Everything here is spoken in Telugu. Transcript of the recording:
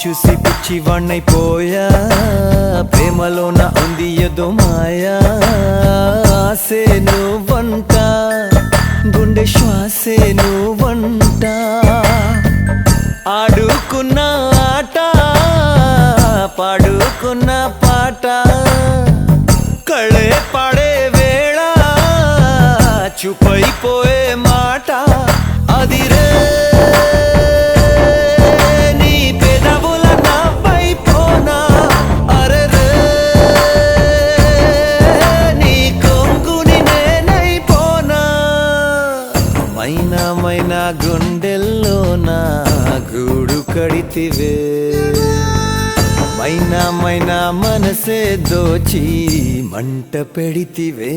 చూసి పిచ్చివాణ్ణైపోయా ప్రేమలోన ఉంది ఏదో మాయా ఆసే నువ్వంట గుండె శ్వాసే నువ్వంట ఆడుకున్న ఆట పాడుకున్న పాట కళే పాడే వేళ చూపైపోయే మాట అదిరే నీ పెదవుల నవ్వైపోనా అరెరే నీ కొంగుని నేనైపోనా మైనా మైనా గుండెల్లోనా గూడు కడితివే మైనా మైనా మనసే దోచి మంట పెడితివే